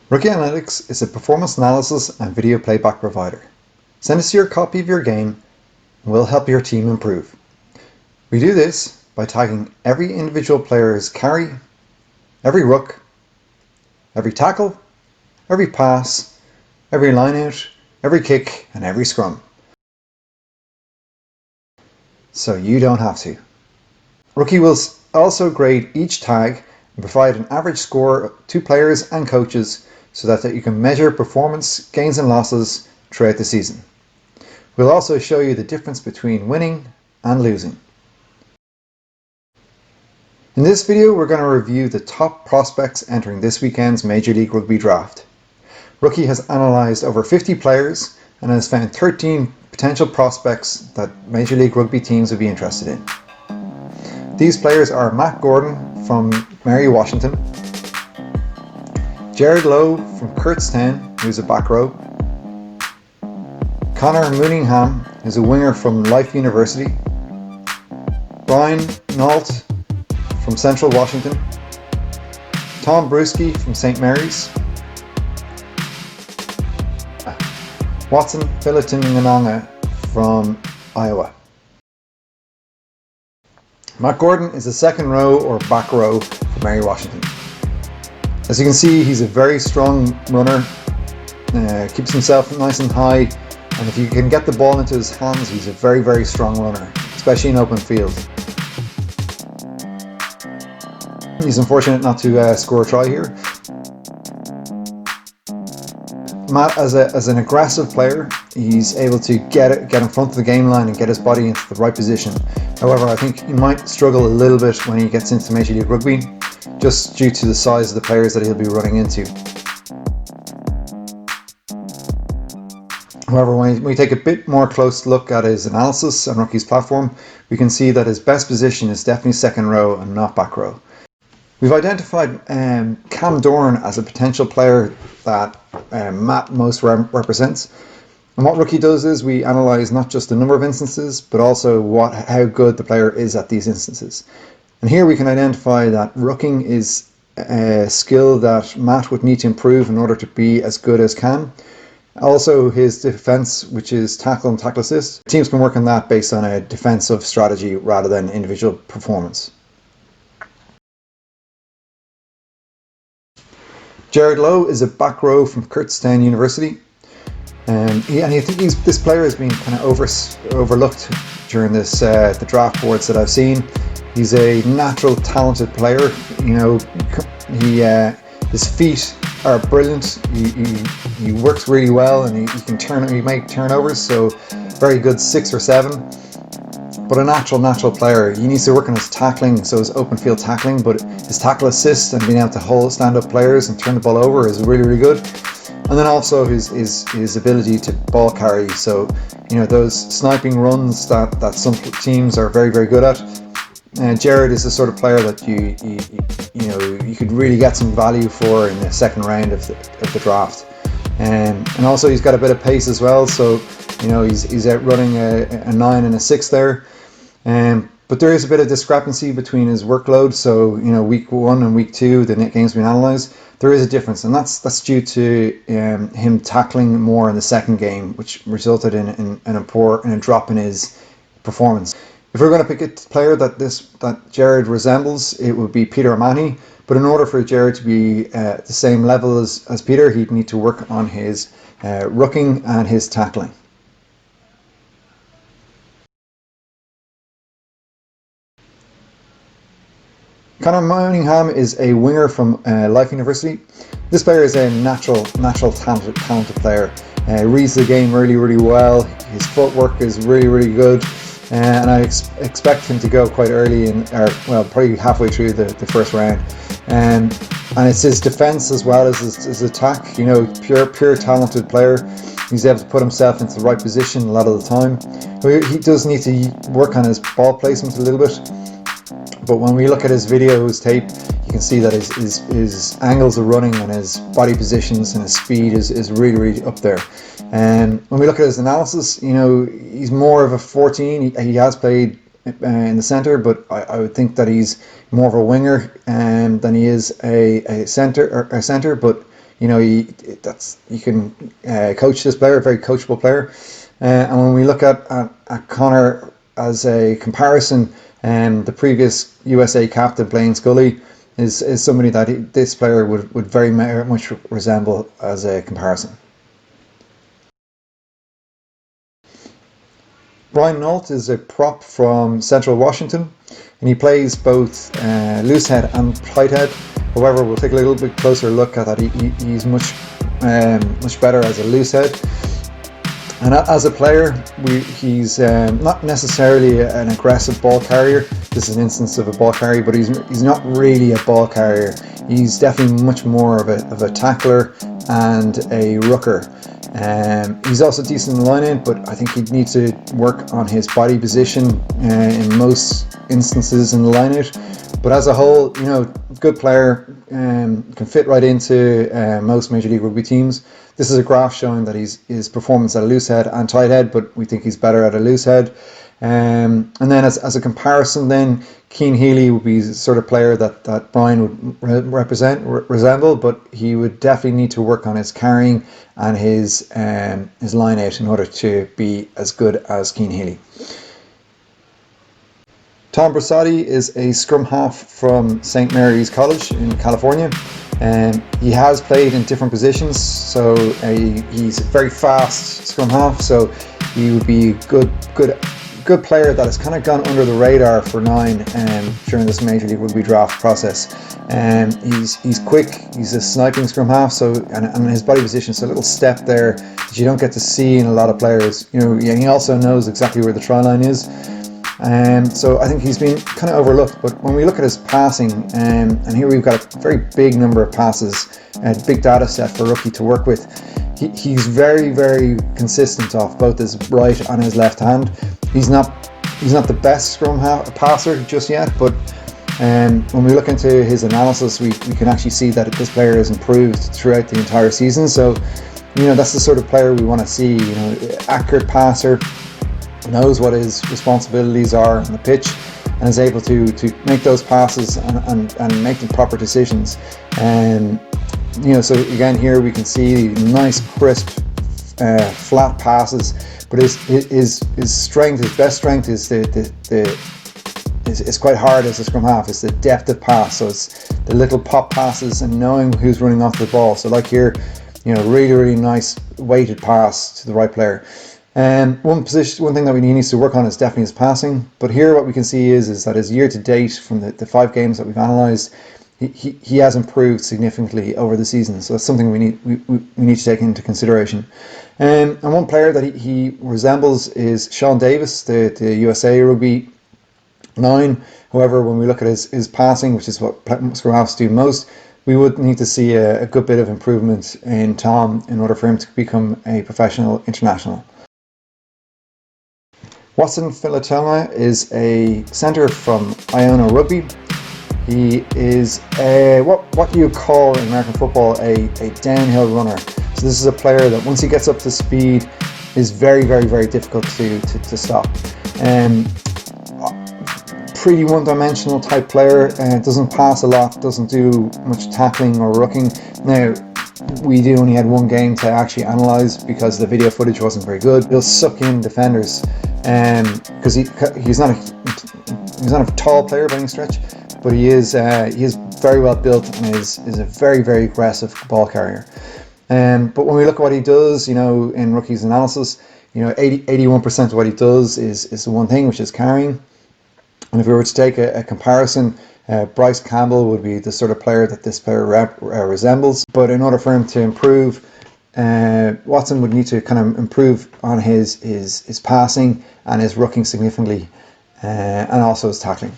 Ruckie Analytics is a performance analysis and video playback provider. Send us your copy of your game and we'll help your team improve. We do this by tagging every individual player's carry, every ruck, every tackle, every pass, every line out, every kick and every scrum. So you don't have to. Ruckie will also grade each tag and provide an average score to players and coaches so that you can measure performance gains and losses throughout the season. We'll also show you the difference between winning and losing. In this video, we're going to review the top prospects entering this weekend's Major League Rugby draft. Ruckie has analysed over 50 players and has found 13 potential prospects that Major League Rugby teams would be interested in. These players are Matt Gordon from Mary Washington, Gerald Lowe from Kurtztown, who's a back row, Connor Mooneyham, who's a winger from Life University, Brian Nault from Central Washington, Tom Brusati from St. Mary's, Watson Filikitonga from Iowa. Matt Gordon is a second row or back row for Mary Washington. As you can see, he's a very strong runner, keeps himself nice and high, and if you can get the ball into his hands, he's a very, very strong runner, especially in open field. He's unfortunate not to score a try here. Matt, as an aggressive player, he's able to get in front of the game line and get his body into the right position. However, I think he might struggle a little bit when he gets into Major League Rugby, just due to the size of the players that he'll be running into. However, when we take a bit more close look at his analysis on Ruckie's platform, we can see that his best position is definitely second row and not back row. We've identified Cam Dorn as a potential player that Matt most represents. And what Ruckie does is we analyse not just the number of instances, but also how good the player is at these instances. And here we can identify that rucking is a skill that Matt would need to improve in order to be as good as Cam. Also his defence, which is tackle and tackle assist. Teams can work on that based on a defensive strategy rather than individual performance. Gerald Lowe is a back row from Kurtztown University. I think this player has been kind of overlooked during this the draft boards that I've seen. He's a natural talented player. You know, his feet are brilliant. He works really well, and he make turnovers. So very good 6 or 7. But a natural player. He needs to work on his tackling, so his open field tackling. But his tackle assist and being able to stand up players and turn the ball over is really, really good. And then also his ability to ball carry. So, you know, those sniping runs that some teams are very, very good at. Gerald is the sort of player that you could really get some value for in the second round of the draft. And also he's got a bit of pace as well. So, you know, he's out running a 9 and a 6 there. But there is a bit of discrepancy between his workload. So, you know, week 1 and week 2, the games being analysed, there is a difference, and that's due to him tackling more in the second game, which resulted in a drop in his performance. If we're going to pick a player that Gerald resembles, it would be Peter O'Mahony. But in order for Gerald to be at the same level as Peter, he'd need to work on his rucking and his tackling. Connor Mooneyham is a winger from Life University. This player is a natural talented player. Reads the game really, really well. His footwork is really, really good. And I expect him to go quite early, probably halfway through the first round. And it's his defence as well as his attack. You know, pure talented player. He's able to put himself into the right position a lot of the time. He does need to work on his ball placement a little bit. But when we look at his tape, you can see that his angles of running and his body positions and his speed is really, really up there. And when we look at his analysis, you know, he's more of a 14. He has played in the centre, but I would think that he's more of a winger than he is a centre. But you can coach this player, a very coachable player. And when we look at Connor as a comparison, the previous USA captain Blaine Scully is somebody that this player would very much resemble as a comparison. Brian Nault is a prop from Central Washington, and he plays both loosehead and tighthead. However, we'll take a little bit closer look at that. He's much better as a loosehead. And as a player, he's not necessarily an aggressive ball carrier. This is an instance of a ball carrier, but he's not really a ball carrier. He's definitely much more of a tackler and a rucker. He's also decent in the line-in, but I think he'd need to work on his body position in most instances in the line-out. But as a whole, good player, can fit right into most Major League Rugby teams. This is a graph showing that his performance at a loose head and tight head, but we think he's better at a loose head. And then as a comparison, then Cian Healy would be the sort of player that Brian would resemble, but he would definitely need to work on his carrying and his line out in order to be as good as Cian Healy. Tom Brusati is a scrum half from St. Mary's College in California. He has played in different positions, so he's a very fast scrum half, so he would be a good player that has kind of gone under the radar for 9 during this Major League Rugby draft process. He's quick, he's a sniping scrum half, so and his body position, so a little step there that you don't get to see in a lot of players. And he also knows exactly where the try line is. So I think he's been kind of overlooked, but when we look at his passing, and here we've got a very big number of passes, a big data set for Ruckie to work with. He's very, very consistent off both his right and his left hand. He's not the best scrum passer just yet, but when we look into his analysis, we can actually see that this player has improved throughout the entire season. So, that's the sort of player we want to see. Accurate passer, knows what his responsibilities are on the pitch, and is able to make those passes and make the proper decisions. So again, here we can see nice, crisp, flat passes. But his strength, his best strength, is it's quite hard as a scrum half. It's the depth of pass. So it's the little pop passes and knowing who's running off the ball. So like here, really, really nice weighted pass to the right player. One thing that he needs to work on is definitely his passing. But here what we can see is that his year to date from the 5 games that we've analysed, he has improved significantly over the season. So that's something we need to take into consideration. And one player that he resembles is Sean Davis, the USA Rugby 9. However, when we look at his passing, which is what scrum halves do most, we would need to see a good bit of improvement in Tom in order for him to become a professional international. Watson Filikitonga is a centre from Iona Rugby. He is what you call in American football a downhill runner. So this is a player that once he gets up to speed is very, very, very difficult to stop. Pretty one-dimensional type player, doesn't pass a lot, doesn't do much tackling or rucking. Now, we only had 1 game to actually analyse because the video footage wasn't very good. He'll suck in defenders because he's not a tall player by any stretch, but he is very well built and is a very, very aggressive ball carrier. But when we look at what he does, in Ruckie's analysis, 81% of what he does is the one thing, which is carrying. And if we were to take a comparison, Bryce Campbell would be the sort of player that this player resembles. But in order for him to improve, Watson would need to kind of improve on his passing and his rucking significantly, and also his tackling.